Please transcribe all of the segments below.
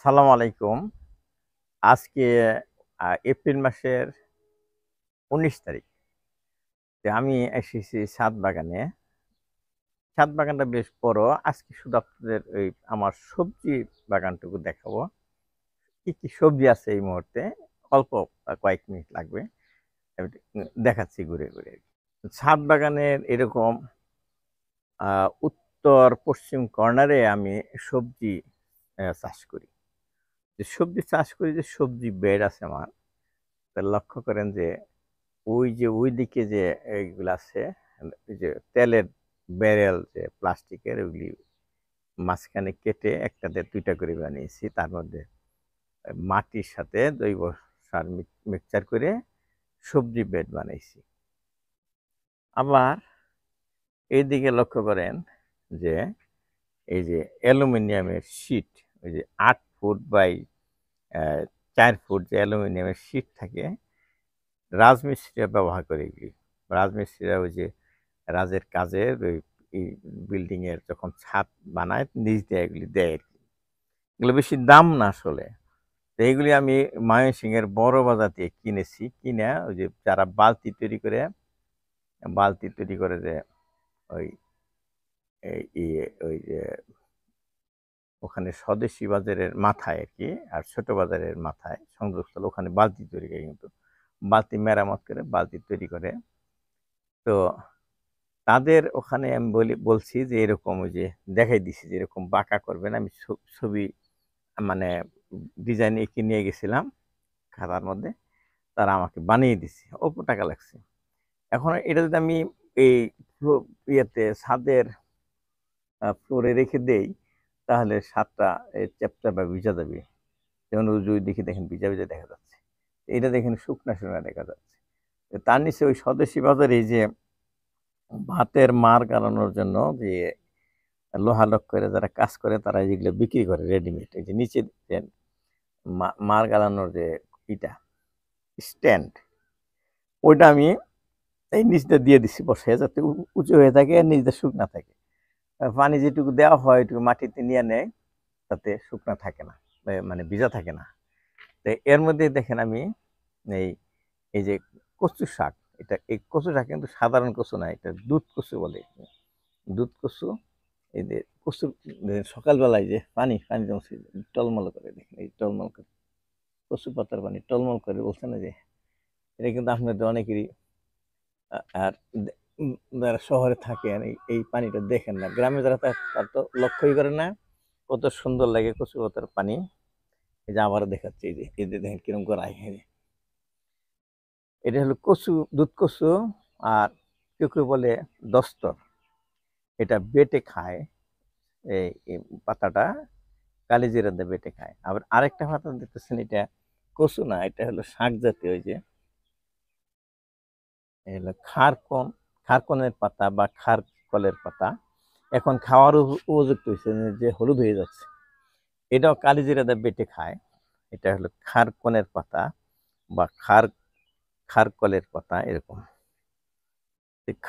সালাম আলাইকুম। আজকে এপ্রিল মাসের ১৯ তারিখ। আমি এসেছি ছাদ বাগানে। ছাদ বাগানটা বেশ বড়। আজকে শুধু আপনাদের ওই আমার সবজি বাগানটুকু দেখাবো। কি, কি সবজি আছে এই মুহূর্তে। অল্প কয়েক মিনিট লাগবে। আমি দেখাচ্ছি ঘুরে, ঘুরে। ছাদ বাগানের এরকম উত্তর পশ্চিম কর্নারে আমি সবজি চাষ করি। যে সবজি চাষ করি, যে সবজি বেড আছে আমার। তা লক্ষ্য করেন যে ওইদিকে যে এইগুলো আছে, এই যে তেলের ব্যারেল যে প্লাস্টিকের, ওইগুলি মাঝখানে কেটে একটাতে দুইটা করে বানিয়েছি। তার মধ্যে মাটির সাথে জৈব সার মিক্সচার করে সবজি বেড বানাইছি। আবার এইদিকে লক্ষ্য করেন যে এই যে অ্যালুমিনিয়ামের শীট, ওই যে ৮ ফুট বাই ৪ ফুট যে অ্যালুমিনিয়ামের শীট থাকে, রাজমিস্ত্রিরা ব্যবহার করে এগুলি। রাজমিস্ত্রিরা ওই যে রাজের কাজের ওই বিল্ডিং এর যখন ছাদ বানায় নিচ দিয়ে এগুলি দেয় আর কি। এগুলো বেশি দাম না আসলে। তো এইগুলি আমি ময়মনসিংহের বড় বাজার থেকে কিনেছি। কিনে ওই যে যারা বালতি তৈরি করে যে ওই ওই যে ওখানে স্বদেশী বাজারের মাথায় আর কি, আর ছোট বাজারের মাথায় সংযোগস্থল, ওখানে বালতি তৈরি করে, কিন্তু বালতি মেরামত করে বালতি তৈরি করে। তো তাদের ওখানে আমি বলছি যে এরকম ওই যে দেখাই দিছি যে এরকম বাঁকা করবেন। আমি ছবি মানে ডিজাইন এঁকে নিয়ে গেছিলাম খাতার মধ্যে। তারা আমাকে বানিয়ে দিছে, অল্প টাকা লাগছে। এখন এটা যদি আমি এই ইয়েতে ছাদের ফ্লোরে রেখে দেই, তাহলে ছাদটা চ্যাপটা বা ভিজা যাবে। যেমন ওই দিকে দেখেন ভিজা ভিজা দেখা যাচ্ছে, এটা দেখেন শুকনা শুকনা দেখা যাচ্ছে। তার নিচে ওই স্বদেশী বাজারে যে ভাতের মাড় গালানোর জন্য যে লোহা করে যারা কাজ করে, তারা যেগুলো বিক্রি করে রেডিমেড, এই যে নিচে যে মাড় গালানোর যে ইটা স্ট্যান্ড, ওইটা আমি এই নিচটা দিয়ে দিচ্ছি বসে, যাতে উঁচু হয়ে থাকে আর নিচটা শুকনা থাকে। পানি যেটুকু দেওয়া হয় ওইটুকু মাটিতে নিয়ে নেয়, তাতে শুকনা থাকে না, মানে ভিজা থাকে না। তো এর মধ্যে দেখেন আমি এই এই যে কচু শাক, এই কচু শাক কিন্তু সাধারণ কচু না, এটা দুধ কচু বলে। দুধ কচু, এই যে কচু সকালবেলায় যে পানি পানি জমছে টলমল করে, দেখেন এই টলমল করে কচু পাতার পানি টলমল করে, বলছে না যে এটা কিন্তু আপনাদের অনেকেরই আর যারা শহরে থাকেন এই পানিটা দেখেন না, গ্রামে যারা তার তো লক্ষ্যই করে না কত সুন্দর লাগে কচু পাতার পানি। এই যে আবারও দেখাচ্ছে, এই যে দেখেন কিরকম করাই। এটা হলো কচু, দুধ কচু। আর কেউ কেউ বলে দস্তর, এটা বেটে খায়। এই পাতাটা কালিজিরা দিয়ে বেটে খায়। আবার আরেকটা পাতা দেখতেছেন, এটা কচু না, এটা হলো শাক জাতীয়, ওই যে হলো খারকনের পাতা বা খারকলের পাতা। এখন খাওয়ার উপযুক্ত হয়েছে, যে হলুদ হয়ে যাচ্ছে। এটাও কালিজিরা দিয়ে বেটে খায়। এটা হলো খারকনের পাতা বা খারকলের পাতা এরকম।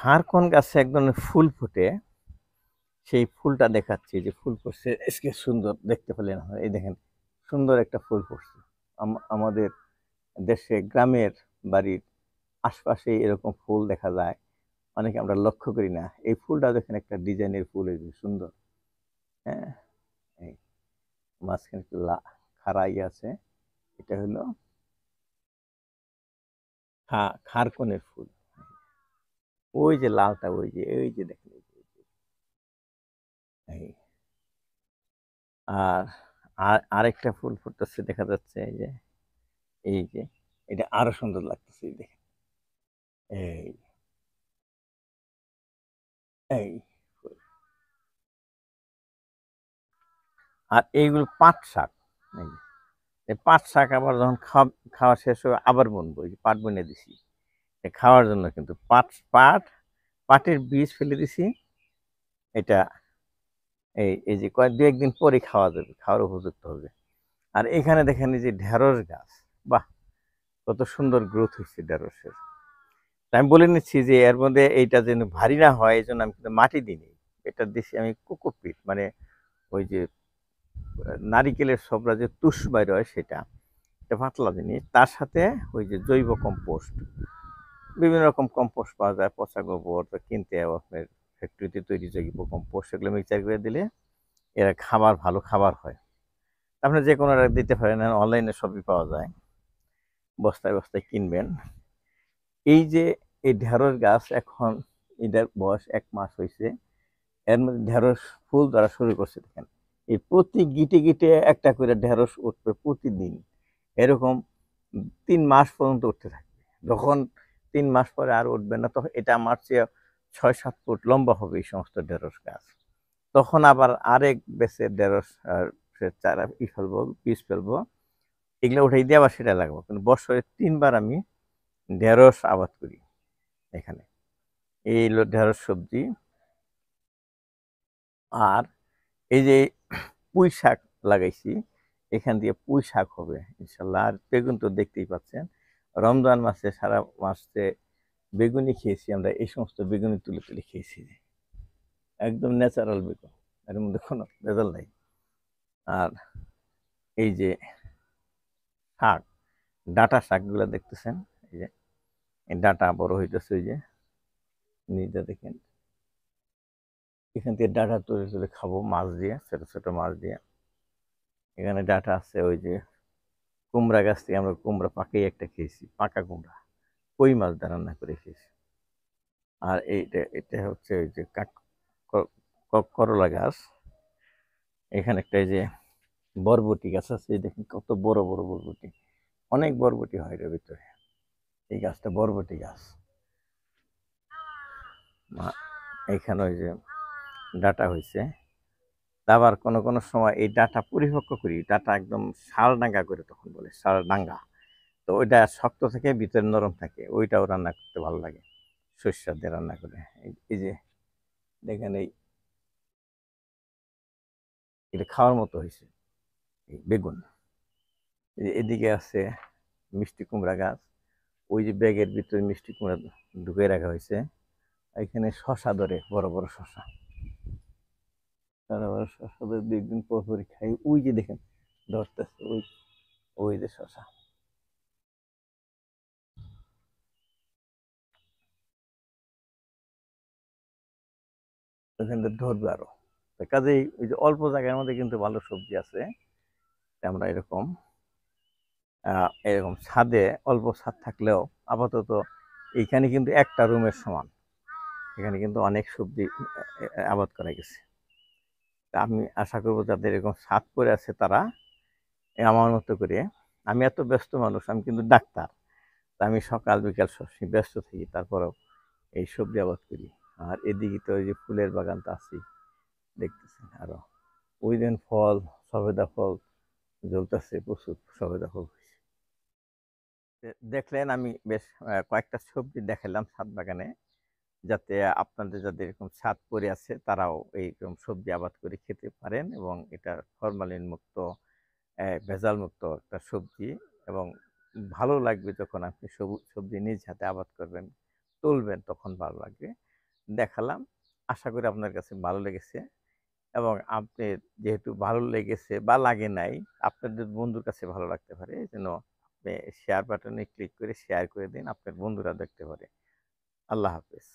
খারকন গাছে এক ধরনের ফুল ফোটে, সেই ফুলটা দেখাচ্ছি, যে ফুল ফুটছে আজকে সুন্দর দেখতে পেলেন। এই দেখেন সুন্দর একটা ফুল ফুটছে। আমাদের দেশে গ্রামের বাড়ির আশপাশে এরকম ফুল দেখা যায়, অনেকে আমরা লক্ষ্য করি না। এই ফুলটা দেখেন একটা ডিজাইনের ফুল, এই যে সুন্দর। হ্যাঁ, এই মাঝখানে একটু খাড়াই আছে, এটা হলো খারকনের ফুল। ওই যে লালটা, ওই যে দেখেন এই। আর আরেকটা ফুল ফুটতেছে দেখা যাচ্ছে, এই যে এটা আরো সুন্দর লাগতেছে, এই দেখেন এই এই ফুল। আর এইগুলো পাট শাক। এই যে, এই পাট শাক আবার যখন খাওয়া শেষ হবে আবার বুনবো, এই যে পাট বুনে দিছি খাওয়ার জন্য। কিন্তু পাটের বীজ ফেলে দিছি। এটা এই যে দু একদিন পরে খাওয়া যাবে, খাওয়ার উপযুক্ত হবে। আর এখানে দেখেন এই যে ঢেঁড়স গাছ, বাহ কত সুন্দর গ্রোথ হচ্ছে ঢেঁড়সের। আমি বলে নিচ্ছি যে এর মধ্যে এইটা যেন ভারী না হয়, এই জন্য আমি কিন্তু মাটি দিইনি। এটা দিছি আমি কোকোপিট, মানে ওই যে নারিকেলের ছোবড়া যে তুষ বাইর হয় সেটা, এটা পাতলা জিনিস। তার সাথে ওই যে জৈব কম্পোস্ট, বিভিন্ন রকম কম্পোস্ট পাওয়া যায়, পচা গোবর বা কিনতে আপনার ফ্যাক্টরিতে তৈরি জৈব কম্পোস্ট, সেগুলো মিক্সার করে দিলে এরা খাবার ভালো খাবার হয়। আপনি যে কোনো দিতে পারেন, অনলাইনে সবই পাওয়া যায়, বস্তায় বস্তায় কিনবেন। এই যে এই ঢেঁড়স গাছ এখন এটার বয়স 1 মাস হয়েছে, এর মধ্যে ঢেঁড়স ফুল ধরা শুরু করছে। দেখেন এই প্রতি গিটে গিটে একটা করে ঢেঁড়স উঠবে প্রতিদিন, এরকম 3 মাস পর্যন্ত উঠতে থাকবে। যখন 3 মাস পরে আর উঠবে না, তখন এটা আমার চেয়ে 6-7 ফুট লম্বা হবে এই সমস্ত ঢেঁড়স গাছ। তখন আবার আরেক বেচে ঢেঁড়স চারা ফেলবো, বীজ ফেলবো, এগুলো উঠাই দিয়ে আবার সেটা লাগাবো। কিন্তু বছরে 3 বার আমি ঢেঁড়স আবাদ করি এখানে। এই হলো ঢেঁড়স সবজি। আর এই যে পুঁই শাক লাগাইছি, এখান দিয়ে পুঁই শাক হবে ইনশাল্লাহ। আর বেগুন তো দেখতেই পাচ্ছেন, রমজান মাসে সারা মাসে বেগুনি খেয়েছি আমরা, এই সমস্ত বেগুনি তুলে তুলে খেয়েছি, একদম ন্যাচারাল বেগুন, এর মধ্যে কোনো ভেজাল নাই। আর এই যে শাক, ডাঁটা শাকগুলো দেখতেছেন, এই যে এই ডাঁটা বড় হইতেছে, ওই যে নিজে দেখেন, এখান থেকে ডাঁটা তুলে তুলে খাবো মাছ দিয়ে, ছোট ছোট মাছ দিয়ে। এখানে ডাঁটা আছে, ওই যে কুমড়া গাছ থেকে আমরা কুমড়া পাকেই একটা খেয়েছি, পাকা কুমড়া, কই মাছ দিয়ে রান্না করে খেয়েছি। আর এইটা এটা হচ্ছে ওই যে করলা গাছ। এখানে একটা এই যে বরবটি গাছ আছে, দেখেন কত বড় বড় বরবটি, অনেক বরবটি হয় এর ভিতরে। এই গাছটা বরবটি গাছ। এইখানে ওই যে ডাটা হয়েছে। আবার কোনো কোনো সময় এই ডাটা পরিপক্ক করি, ডাটা একদম শাল ডাঙ্গা করে, তখন বলে শাল ডাঙ্গা। তো ওইটা শক্ত থেকে ভিতরে নরম থাকে, ওইটাও রান্না করতে ভালো লাগে, সরিষা দিয়ে রান্না করে। এই যে দেখেন এটা খাওয়ার মতো হয়েছে এই বেগুন। এদিকে আছে মিষ্টি কুমড়া গাছ, ওই যে ব্যাগের ভিতরে মিষ্টি কুমড়া ঢুকে রাখা হয়েছে। এখানে শশা ধরে, বড় বড় শশা, বড় বড় শশা ধরে 2 দিন পর পরই খাই। ওই যে দেখেন ধরতেছে, ওই ওই যে শশা, ওখান থেকে ধরবে আরো। কাজেই ওই যে অল্প জায়গার মধ্যে কিন্তু ভালো সবজি আছে। আমরা এরকম এরকম ছাদে, অল্প ছাদ থাকলেও আপাতত এইখানে কিন্তু একটা রুমের সমান, এখানে কিন্তু অনেক সবজি আবাদ করা গেছে। তা আমি আশা করবো যাদের এরকম ছাদ করে আছে তারা আমার মতো করে, আমি এত ব্যস্ত মানুষ, আমি কিন্তু ডাক্তার, তা আমি সকাল বিকাল সবসময় ব্যস্ত থাকি, তারপরেও এই সবজি আবাদ করি। আর এদিকে তো ওই যে ফুলের বাগান তো আছেই, দেখতেছেন আরো ওই দিন ফল, সবেদা ফল জ্বলতেছে, প্রচুর সবেদা ফল। দেখলেন আমি বেশ কয়েকটা সবজি দেখালাম ছাদ বাগানে, যাতে আপনাদের যাদের এরকম ছাদ পড়ে আছে তারাও এইরকম সবজি আবাদ করে খেতে পারেন, এবং এটা ফরমালিন মুক্ত, ভেজাল মুক্ত একটা সবজি। এবং ভালো লাগবে যখন আপনি সবজি নিজ হাতে আবাদ করবেন, তুলবেন, তখন ভালো লাগবে। দেখালাম, আশা করি আপনার কাছে ভালো লেগেছে। এবং আপনি যেহেতু ভালো লেগেছে বা লাগে নাই, আপনাদের বন্ধুর কাছে ভালো লাগতে পারে, এই জন্য আপনি শেয়ার বাটনে ক্লিক করে শেয়ার করে দিন, আপনার বন্ধুরা দেখতে পারে। আল্লাহ হাফেজ।